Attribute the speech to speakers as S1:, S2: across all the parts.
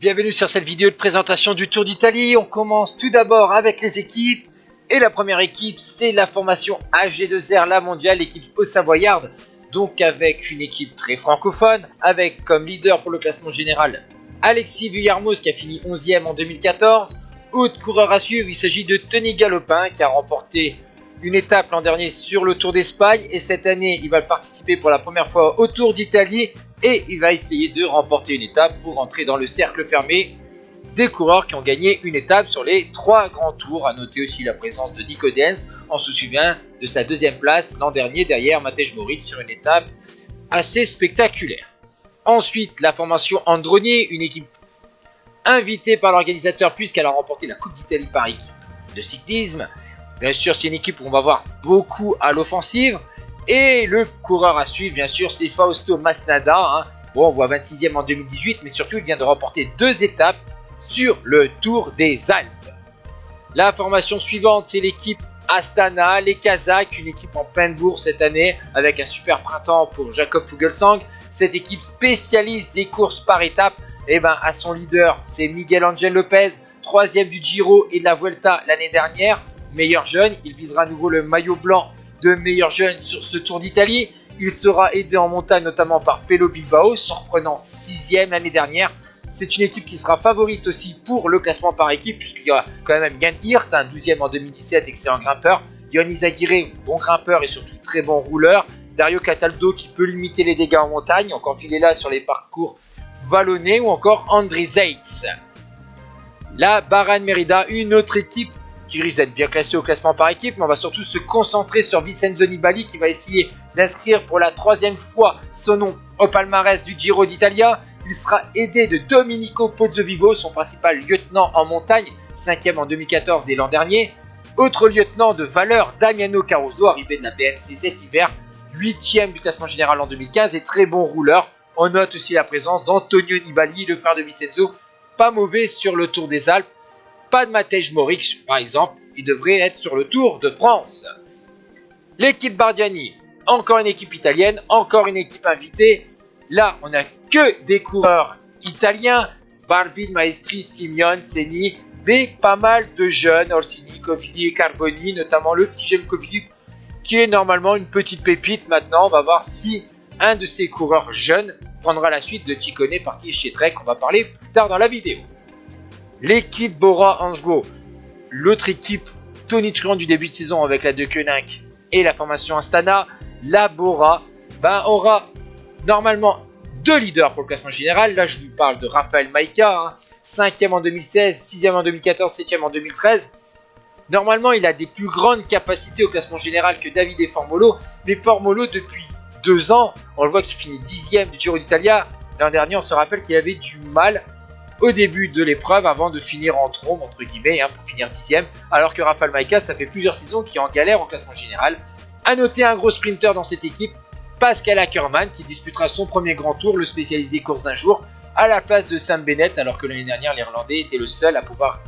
S1: Bienvenue sur cette vidéo de présentation du Tour d'Italie. On commence tout d'abord avec les équipes. Et la première équipe, c'est la formation AG2R, la mondiale, l'équipe Haut-Savoyarde. Donc avec une équipe très francophone, avec comme leader pour le classement général Alexis Vuillermoz qui a fini 11e en 2014. Autre coureur à suivre, il s'agit de Tony Galopin qui a remporté une étape l'an dernier sur le Tour d'Espagne. Et cette année, il va participer pour la première fois au Tour d'Italie. Et il va essayer de remporter une étape pour entrer dans le cercle fermé des coureurs qui ont gagné une étape sur les 3 grands tours. A noter aussi la présence de Nico Denz. On se souvient de sa deuxième place l'an dernier derrière Matej Moric sur une étape assez spectaculaire. Ensuite, la formation Androni, une équipe invitée par l'organisateur puisqu'elle a remporté la Coupe d'Italie par équipe de cyclisme. Bien sûr, c'est une équipe où on va voir beaucoup à l'offensive. Et le coureur à suivre, bien sûr, c'est Fausto Masnada. Bon, on voit 26e en 2018, mais surtout, il vient de remporter 2 étapes sur le Tour des Alpes. La formation suivante, c'est l'équipe Astana, les Kazakhs, une équipe en pleine bourse cette année, avec un super printemps pour Jakob Fuglsang. Cette équipe spécialiste des courses par étapes, à son leader, c'est Miguel Angel Lopez, 3e du Giro et de la Vuelta l'année dernière. Meilleur jeune, il visera à nouveau le maillot blanc de meilleur jeune sur ce Tour d'Italie. Il sera aidé en montagne notamment par Pello Bilbao, surprenant 6e l'année dernière. C'est une équipe qui sera favorite aussi pour le classement par équipe, puisqu'il y aura quand même Jan Hirt, 12e en 2017, excellent grimpeur. Yon Izagirre, bon grimpeur et surtout très bon rouleur. Dario Cataldo qui peut limiter les dégâts en montagne, encore filé là sur les parcours vallonnés, ou encore André Zeitz. La Bahrain Merida, une autre équipe qui risque d'être bien classé au classement par équipe, mais on va surtout se concentrer sur Vincenzo Nibali qui va essayer d'inscrire pour la 3e fois son nom au palmarès du Giro d'Italia. Il sera aidé de Domenico Pozzovivo, son principal lieutenant en montagne, 5e en 2014 et l'an dernier. Autre lieutenant de valeur, Damiano Caruso, arrivé de la BMC cet hiver, 8e du classement général en 2015 et très bon rouleur. On note aussi la présence d'Antonio Nibali, le frère de Vincenzo, pas mauvais sur le Tour des Alpes. Pas de Matej Moric, par exemple, il devrait être sur le Tour de France. L'équipe Bardiani, encore une équipe italienne, encore une équipe invitée. Là, on n'a que des coureurs italiens, Barbin, Maestri, Simeone, Seni, mais pas mal de jeunes, Orsini, Cofidis et Carboni, notamment le petit jeune Cofidis, qui est normalement une petite pépite. Maintenant, on va voir si un de ces coureurs jeunes prendra la suite de Ciccone, parti chez Trek, on va parler plus tard dans la vidéo. L'équipe Bora-Hansgrohe, l'autre équipe tonitruante du début de saison avec la De Koninck et la formation Astana, la Bora aura normalement 2 leaders pour le classement général. Là, je vous parle de Rafael Majka, 5e en 2016, 6e en 2014, 7e en 2013. Normalement, il a des plus grandes capacités au classement général que Davide Formolo, mais Formolo, depuis 2 ans, on le voit qu'il finit 10e du Giro d'Italia. L'an dernier, on se rappelle qu'il avait du mal au début de l'épreuve avant de finir en trombe entre guillemets pour finir 10e, alors que Rafael Majka, ça fait plusieurs saisons qu'il est en galère au classement général. A noter un gros sprinter dans cette équipe, Pascal Ackermann, qui disputera son premier grand tour, le spécialiste des courses d'un jour, à la place de Sam Bennett, alors que l'année dernière l'Irlandais était le seul à pouvoir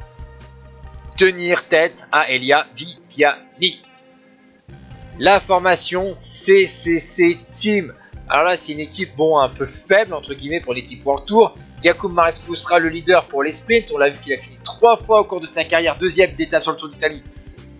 S1: tenir tête à Elia Viviani. La formation CCC Team. Alors là, c'est une équipe un peu faible entre guillemets pour l'équipe World Tour. Jakub Marescu sera le leader pour les sprints. On l'a vu qu'il a fini 3 fois au cours de sa carrière, 2e d'étape sur le Tour d'Italie.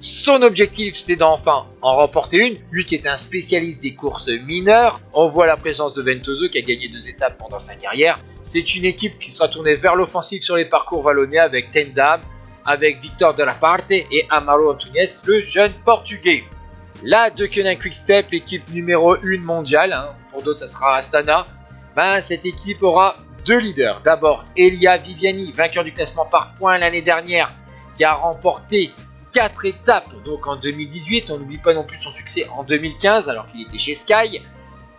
S1: Son objectif, c'était d'enfin en remporter une. Lui qui était un spécialiste des courses mineures. On voit la présence de Ventoso qui a gagné 2 étapes pendant sa carrière. C'est une équipe qui sera tournée vers l'offensive sur les parcours vallonnés avec Tendam, avec Victor de la Parte et Amaro Antunes, le jeune portugais. La De Koninck Quick-Step, l'équipe numéro 1 mondiale, pour d'autres ça sera Astana. Cette équipe aura 2 leaders. D'abord Elia Viviani, vainqueur du classement par points l'année dernière, qui a remporté 4 étapes donc en 2018. On n'oublie pas non plus son succès en 2015 alors qu'il était chez Sky.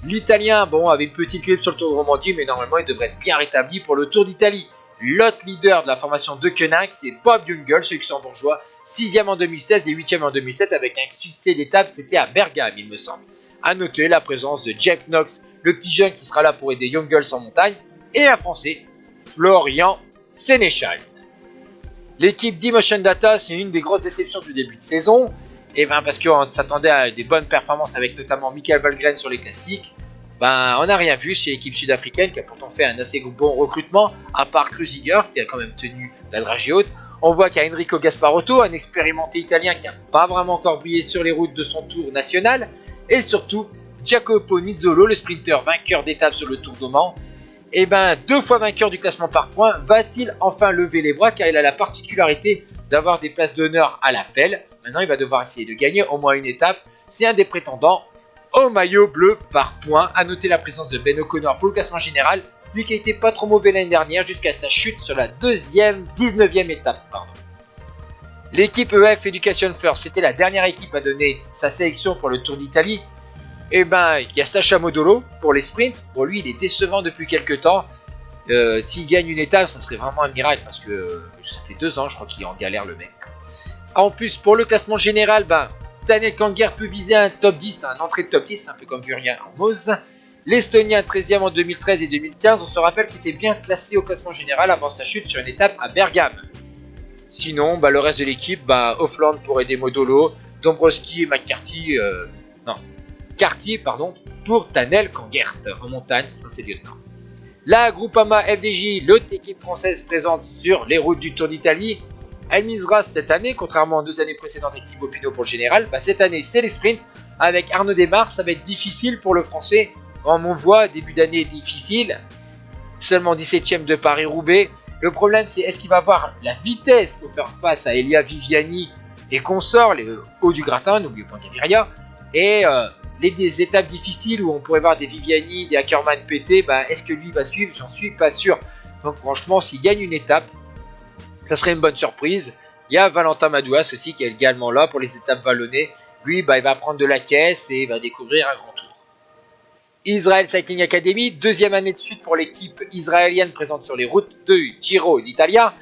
S1: L'Italien avait une petite clip sur le Tour de Romandie, mais normalement il devrait être bien rétabli pour le Tour d'Italie. L'autre leader de la formation De Koninck, c'est Bob Jungels, ce luxembourgeois, 6e en 2016 et 8e en 2007 avec un succès d'étape, c'était à Bergame il me semble. A noter la présence de Jack Knox, le petit jeune qui sera là pour aider Jungels en montagne, et un Français, Florian Sénéchal. L'équipe d'Emotion Data, c'est une des grosses déceptions du début de saison, parce qu'on s'attendait à des bonnes performances avec notamment Michael Valgren sur les classiques. ben, on n'a rien vu chez l'équipe sud-africaine qui a pourtant fait un assez bon recrutement, à part Kruziger qui a quand même tenu la dragée haute. On voit qu'il y a Enrico Gasparotto, un expérimenté italien qui n'a pas vraiment encore brillé sur les routes de son tour national. Et surtout, Jacopo Nizzolo, le sprinter vainqueur d'étape sur le Tour de Mans. Et ben, 2 fois vainqueur du classement par points, va-t-il enfin lever les bras car il a la particularité d'avoir des places d'honneur à l'appel. Maintenant, il va devoir essayer de gagner au moins une étape. C'est un des prétendants au maillot bleu par points. A noter la présence de Ben O'Connor pour le classement général, lui qui n'était pas trop mauvais l'année dernière jusqu'à sa chute sur la 19e étape. L'équipe EF Education First, c'était la dernière équipe à donner sa sélection pour le Tour d'Italie. Et ben, il y a Sacha Modolo pour les sprints. Bon, lui, il est décevant depuis quelques temps. S'il gagne une étape, ça serait vraiment un miracle parce que ça fait 2 ans, je crois qu'il est en galère le mec. En plus, pour le classement général, ben, Daniel Kanger peut viser un top 10, un entrée de top 10, un peu comme Vurien en Mose. L'Estonien 13e en 2013 et 2015, on se rappelle qu'il était bien classé au classement général avant sa chute sur une étape à Bergame. Sinon, bah, le reste de l'équipe, bah, Offland pour aider Modolo, Dombrowski et McCarthy, Cartier pour Daniel Kangert. En montagne, ce sera ses lieutenants. La Groupama FDJ, l'autre équipe française présente sur les routes du Tour d'Italie, elle misera cette année, contrairement aux 2 années précédentes avec Thibaut Pinot pour le général, bah, cette année c'est les sprints. Avec Arnaud Desmar, ça va être difficile pour le français. Comme on voit, début d'année difficile, seulement 17e de Paris-Roubaix. Le problème c'est est-ce qu'il va avoir la vitesse pour faire face à Elia Viviani et consorts, les hauts du gratin, n'oubliez pas Gaviria, et des étapes difficiles où on pourrait voir des Viviani, des Ackermann pétés, bah, est-ce que lui va suivre? J'en suis pas sûr. Donc franchement, s'il gagne une étape, ça serait une bonne surprise. Il y a Valentin Madouas aussi qui est également là pour les étapes vallonnées. Lui, bah, il va prendre de la caisse et il va découvrir un grand tour. Israel Cycling Academy, 2e année de suite pour l'équipe israélienne présente sur les routes de Giro d'Italia.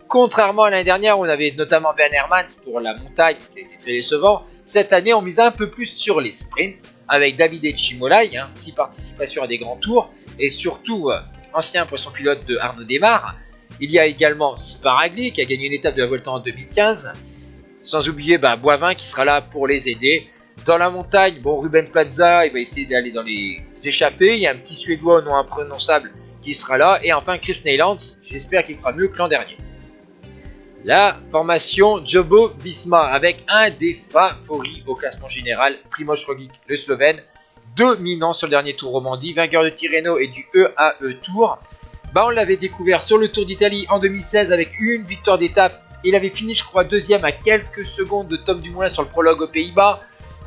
S1: Contrairement à l'année dernière où on avait notamment Ben Hermans pour la montagne qui a été très décevant, cette année on mise un peu plus sur les sprints avec Davide Cimolai, 6 participations à des grands tours et surtout ancien poisson pilote de Arnaud Desmar. Il y a également Sparagli qui a gagné une étape de la Volta en 2015, sans oublier Boivin qui sera là pour les aider. Dans la montagne, bon, Ruben Plaza, il va essayer d'aller dans les échappées. Il y a un petit Suédois au nom imprononçable qui sera là. Et enfin, Chris Neyland, j'espère qu'il fera mieux que l'an dernier. La formation Jumbo Visma avec un des favoris au classement général, Primož Roglič, le Slovène, dominant sur le dernier Tour Romandie, vainqueur de Tirreno et du EAE Tour. On l'avait découvert sur le Tour d'Italie en 2016 avec une victoire d'étape. Il avait fini, je crois, 2e à quelques secondes de Tom Dumoulin sur le prologue aux Pays-Bas.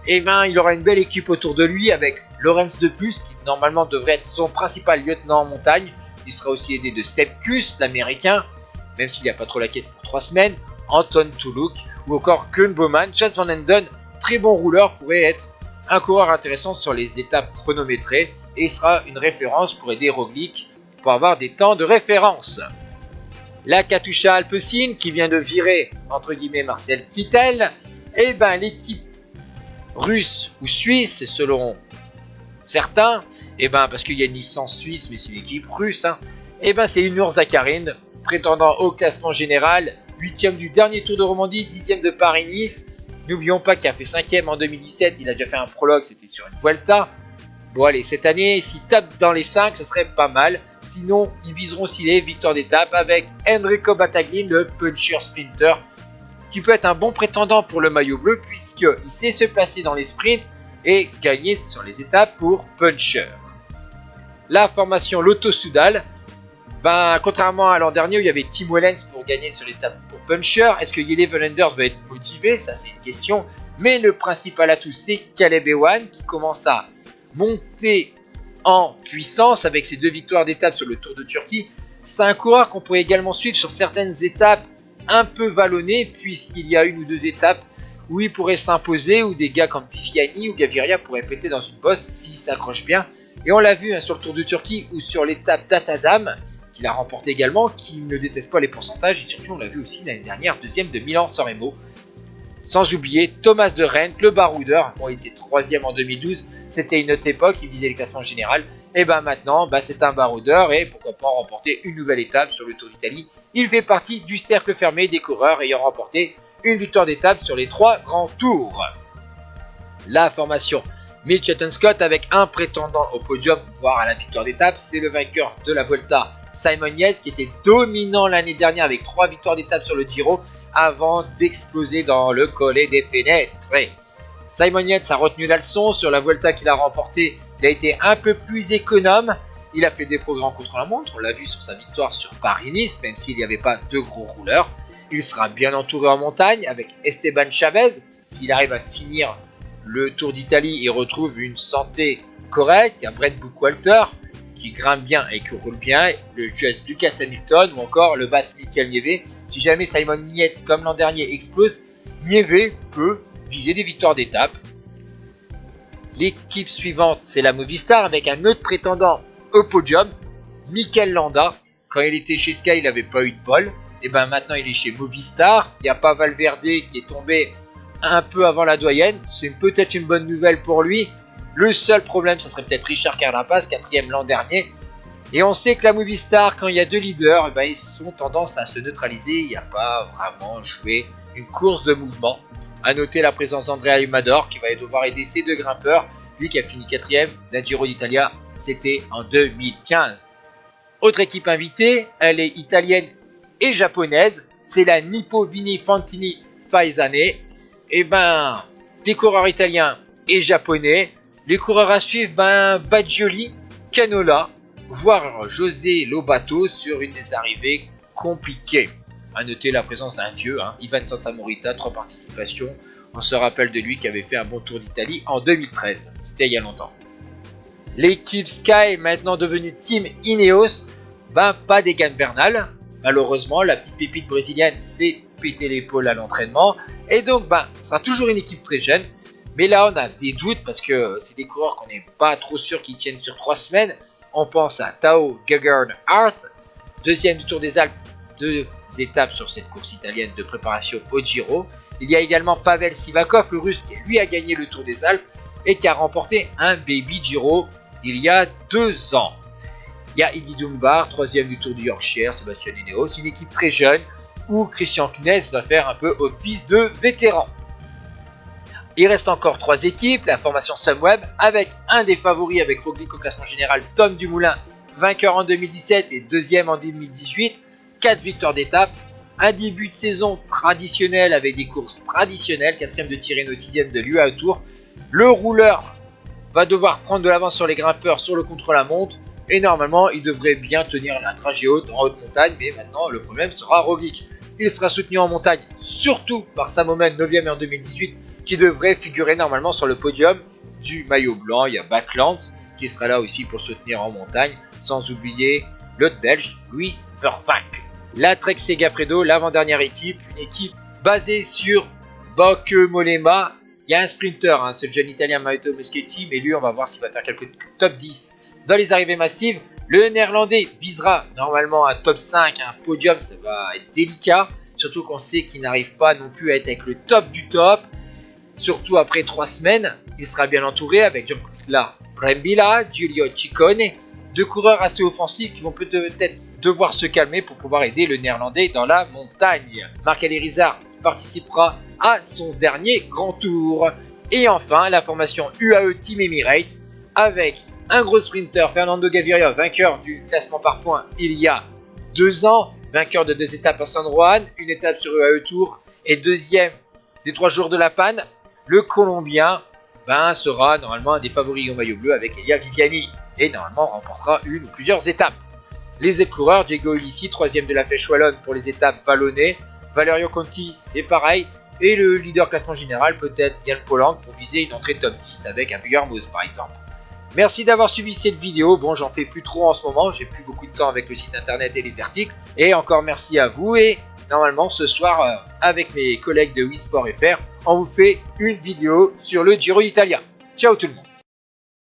S1: Et il aura une belle équipe autour de lui avec Lorenz de Plus qui normalement devrait être son principal lieutenant en montagne. Il sera aussi aidé de Sepp Kuss, l'américain, même s'il n'y a pas trop la caisse pour 3 semaines, Anton Toulouk ou encore Koen Bouwman. Chas van Enden, très bon rouleur, pourrait être un coureur intéressant sur les étapes chronométrées et il sera une référence pour aider Roglič pour avoir des temps de référence. La Katusha Alpecin qui vient de virer entre guillemets Marcel Kittel, et l'équipe russe ou suisse selon certains, parce qu'il y a une licence suisse mais c'est une équipe russe, c'est Ilnur Zakarin, prétendant au classement général, 8e du dernier Tour de Romandie, 10e de Paris-Nice. N'oublions pas qu'il a fait 5e en 2017, il a déjà fait un prologue, c'était sur une Vuelta. Bon allez, cette année, s'il tape dans les 5, ça serait pas mal. Sinon, ils viseront aussi les victoires d'étape avec Enrico Battaglin, le puncher sprinter, qui peut être un bon prétendant pour le maillot bleu puisqu'il sait se placer dans les sprints et gagner sur les étapes pour puncher. La formation Lotto Soudal, contrairement à l'an dernier où il y avait Tim Wellens pour gagner sur les étapes pour puncher, est-ce que Jelle Volanders va être motivé? Ça c'est une question, mais le principal atout c'est Caleb Ewan qui commence à monter en puissance avec ses 2 victoires d'étape sur le Tour de Turquie. C'est un coureur qu'on pourrait également suivre sur certaines étapes un peu vallonné puisqu'il y a 1 ou 2 étapes où il pourrait s'imposer, où des gars comme Viviani ou Gaviria pourraient péter dans une bosse s'il s'accroche bien. Et on l'a vu sur le Tour de Turquie ou sur l'étape d'Atazam, qu'il a remporté également, qui ne déteste pas les pourcentages, et surtout on l'a vu aussi l'année dernière, 2e de Milan-San Remo. Sans oublier Thomas de Rennes, le baroudeur, il était 3e en 2012, c'était une autre époque, il visait le classement général, et maintenant c'est un baroudeur, et pourquoi pas remporter une nouvelle étape sur le Tour d'Italie. Il fait partie du cercle fermé des coureurs ayant remporté une victoire d'étape sur les 3 grands tours. La formation Mitchelton Scott avec un prétendant au podium, voire à la victoire d'étape, c'est le vainqueur de la Vuelta, Simon Yates, qui était dominant l'année dernière avec 3 victoires d'étape sur le Giro avant d'exploser dans le Colle des Fenestres. Simon Yates a retenu la leçon sur la Vuelta qu'il a remportée. Il a été un peu plus économe. Il a fait des progrès en contre-la-montre. On l'a vu sur sa victoire sur Paris-Nice, même s'il n'y avait pas de gros rouleurs. Il sera bien entouré en montagne avec Esteban Chavez. S'il arrive à finir le Tour d'Italie et retrouve une santé correcte, il y a Brent Buchwalter qui grimpe bien et qui roule bien, le jeune Lucas Hamilton ou encore le Basque Mikel Nieve. Si jamais Simon Yates, comme l'an dernier, explose, Nieve peut viser des victoires d'étape. L'équipe suivante, c'est la Movistar avec un autre prétendant au podium, Mikel Landa. Quand il était chez Sky, il n'avait pas eu de bol. Et ben maintenant, il est chez Movistar. Il n'y a pas Valverde qui est tombé un peu avant la doyenne. C'est peut-être une bonne nouvelle pour lui. Le seul problème, ce serait peut-être Richard Carapaz, 4e l'an dernier. Et on sait que la Movistar, quand il y a deux leaders, ben ils ont tendance à se neutraliser. Il n'y a pas vraiment joué une course de mouvement. A noter la présence d'Andrea Humador qui va devoir aider ses deux grimpeurs. Lui qui a fini 4e, la Giro d'Italia, c'était en 2015. Autre équipe invitée, elle est italienne et japonaise. C'est la Nippo Vini Fantini Faesane. Et ben, des coureurs italiens et japonais. Les coureurs à suivre, Baggioli, Canola, voire José Lobato sur une des arrivées compliquées. A noter la présence d'un vieux, Ivan Santamorita, 3 participations. On se rappelle de lui qui avait fait un bon Tour d'Italie en 2013. C'était il y a longtemps. L'équipe Sky, maintenant devenue Team Ineos, pas d'Egan Bernal. Malheureusement, la petite pépite brésilienne s'est pété l'épaule à l'entraînement. Et donc, ce sera toujours une équipe très jeune. Mais là, on a des doutes parce que c'est des coureurs qu'on n'est pas trop sûr qu'ils tiennent sur 3 semaines. On pense à Tao Geoghegan-Hart, 2e du Tour des Alpes, 2 étapes sur cette course italienne de préparation au Giro. Il y a également Pavel Sivakov, le russe, qui lui a gagné le Tour des Alpes et qui a remporté un Baby Giro il y a 2 ans. Il y a Eddie Dunbar, 3e du Tour du Yorkshire, Sébastien Ineos, une équipe très jeune où Christian Knez va faire un peu office de vétéran. Il reste encore 3 équipes, la formation Sunweb avec un des favoris avec Roglic au classement général, Tom Dumoulin, vainqueur en 2017 et 2e en 2018, 4 victoires d'étape, un début de saison traditionnel avec des courses traditionnelles, 4e de Tirreno, 6e de l'UAE Tour. Le rouleur va devoir prendre de l'avance sur les grimpeurs sur le contre-la-montre et normalement il devrait bien tenir la dragée haute en haute montagne, mais maintenant le problème sera Roglic. Il sera soutenu en montagne surtout par Sam Oomen, 9e en 2018, qui devrait figurer normalement sur le podium du maillot blanc. Il y a Backlands qui sera là aussi pour le soutenir en montagne, sans oublier l'autre belge, Louis Vervaek. La Trek Segafredo, l'avant-dernière équipe, une équipe basée sur Bauke Mollema. Il y a un sprinter, c'est le jeune italien Matteo Moschetti, mais lui on va voir s'il va faire quelques top 10 dans les arrivées massives. Le néerlandais visera normalement un top 5, un podium, ça va être délicat, surtout qu'on sait qu'il n'arrive pas non plus à être avec le top du top. Surtout après 3 semaines, il sera bien entouré avec Giancarlo Brambilla, Giulio Ciccone, 2 coureurs assez offensifs qui vont peut-être devoir se calmer pour pouvoir aider le néerlandais dans la montagne. Marc-Alain Rizard participera à son dernier grand tour. Et enfin, la formation UAE Team Emirates avec un gros sprinter, Fernando Gaviria, vainqueur du classement par points il y a 2 ans, vainqueur de 2 étapes à San Juan, une étape sur UAE Tour et 2e des 3 jours de la panne. Le Colombien sera normalement un des favoris au maillot bleu avec Elia Viviani et normalement remportera une ou plusieurs étapes. Les coureurs, Diego Ulissi, 3e de la Flèche Wallonne pour les étapes vallonnées, Valerio Conti c'est pareil, et le leader classement général peut-être Jan Poland pour viser une entrée top 10 avec un Bugarmoz par exemple. Merci d'avoir suivi cette vidéo. Bon, j'en fais plus trop en ce moment, j'ai plus beaucoup de temps avec le site internet et les articles. Et encore merci à vous. Et normalement, ce soir, avec mes collègues de WeSport FR, on vous fait une vidéo sur le Giro d'Italia. Ciao tout le monde.